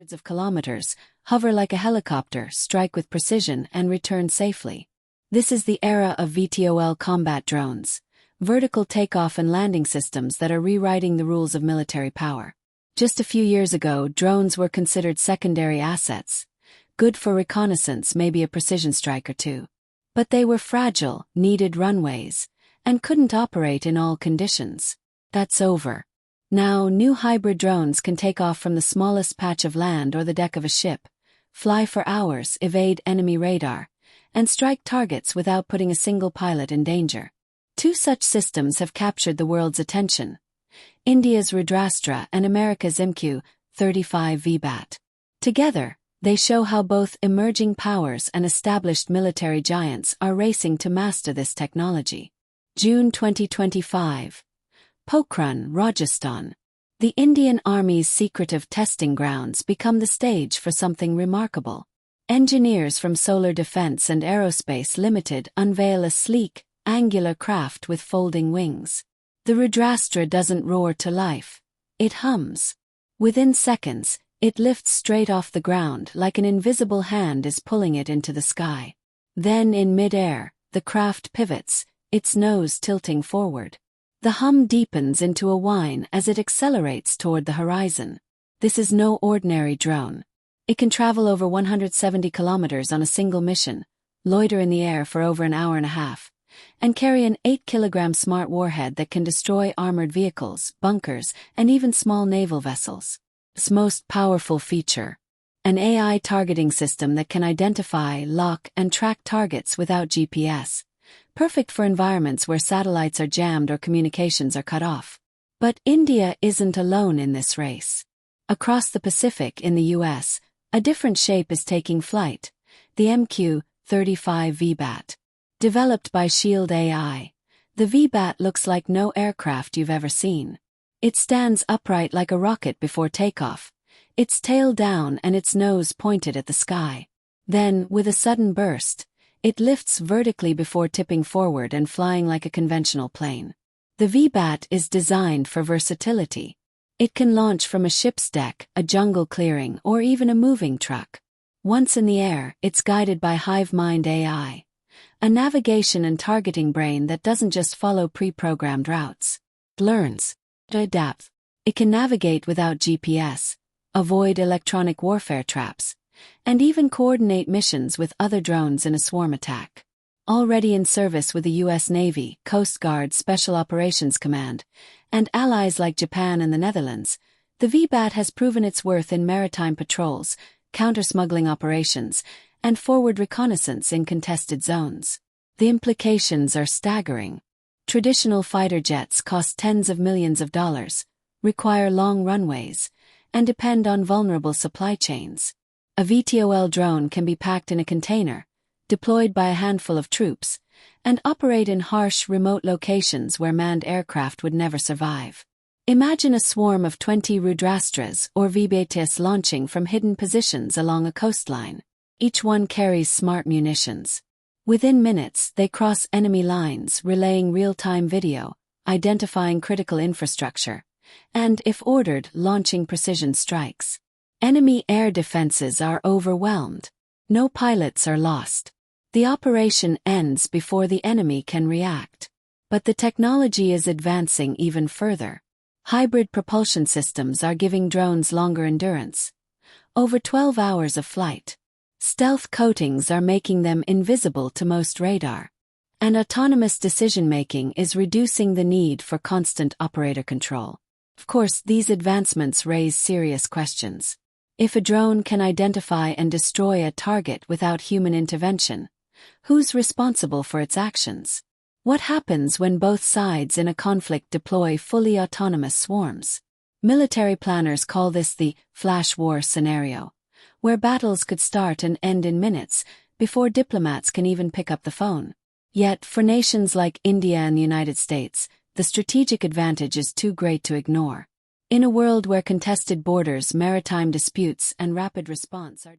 hundreds of kilometers, hover like a helicopter, strike with precision, and return safely. This is the era of VTOL combat drones, vertical takeoff and landing systems that are rewriting the rules of military power. Just a few years ago, drones were considered secondary assets, good for reconnaissance, maybe a precision strike or two. But they were fragile, needed runways, and couldn't operate in all conditions. That's over. Now, new hybrid drones can take off from the smallest patch of land or the deck of a ship, fly for hours, evade enemy radar, and strike targets without putting a single pilot in danger. Two such systems have captured the world's attention: India's Rudrastra and America's MQ-35 V-BAT. Together, they show how both emerging powers and established military giants are racing to master this technology. June 2025. Pokhran, Rajasthan. The Indian Army's secretive testing grounds become the stage for something remarkable. Engineers from Solar Defense and Aerospace Limited unveil a sleek, angular craft with folding wings. The Rudrastra doesn't roar to life. It hums. Within seconds, it lifts straight off the ground like an invisible hand is pulling it into the sky. Then in mid-air, the craft pivots, its nose tilting forward. The hum deepens into a whine as it accelerates toward the horizon. This is no ordinary drone. It can travel over 170 kilometers on a single mission, loiter in the air for over an hour and a half, and carry an 8-kilogram smart warhead that can destroy armored vehicles, bunkers, and even small naval vessels. Its most powerful feature: an AI targeting system that can identify, lock, and track targets without GPS. Perfect for environments where satellites are jammed or communications are cut off. But India isn't alone in this race. Across the Pacific in the US, a different shape is taking flight: the MQ-35 V-BAT. Developed by Shield AI, the V-BAT looks like no aircraft you've ever seen. It stands upright like a rocket before takeoff, its tail down and its nose pointed at the sky. Then, with a sudden burst, it lifts vertically before tipping forward and flying like a conventional plane. The V-BAT is designed for versatility. It can launch from a ship's deck, a jungle clearing, or even a moving truck. Once in the air, it's guided by HiveMind AI, a navigation and targeting brain that doesn't just follow pre-programmed routes. It learns to adapt. It can navigate without GPS, avoid electronic warfare traps, and even coordinate missions with other drones in a swarm attack. Already in service with the U.S. Navy, Coast Guard, Special Operations Command, and allies like Japan and the Netherlands, the V-BAT has proven its worth in maritime patrols, counter-smuggling operations, and forward reconnaissance in contested zones. The implications are staggering. Traditional fighter jets cost tens of millions of dollars, require long runways, and depend on vulnerable supply chains. A VTOL drone can be packed in a container, deployed by a handful of troops, and operate in harsh, remote locations where manned aircraft would never survive. Imagine a swarm of 20 Rudrastras or V-BATs launching from hidden positions along a coastline. Each one carries smart munitions. Within minutes, they cross enemy lines, relaying real-time video, identifying critical infrastructure, and, if ordered, launching precision strikes. Enemy air defenses are overwhelmed. No pilots are lost. The operation ends before the enemy can react. But the technology is advancing even further. Hybrid propulsion systems are giving drones longer endurance, over 12 hours of flight. Stealth coatings are making them invisible to most radar. And autonomous decision-making is reducing the need for constant operator control. Of course, these advancements raise serious questions. If a drone can identify and destroy a target without human intervention, who's responsible for its actions? What happens when both sides in a conflict deploy fully autonomous swarms? Military planners call this the flash war scenario, where battles could start and end in minutes before diplomats can even pick up the phone. Yet, for nations like India and the United States, the strategic advantage is too great to ignore. In a world where contested borders, maritime disputes, and rapid response are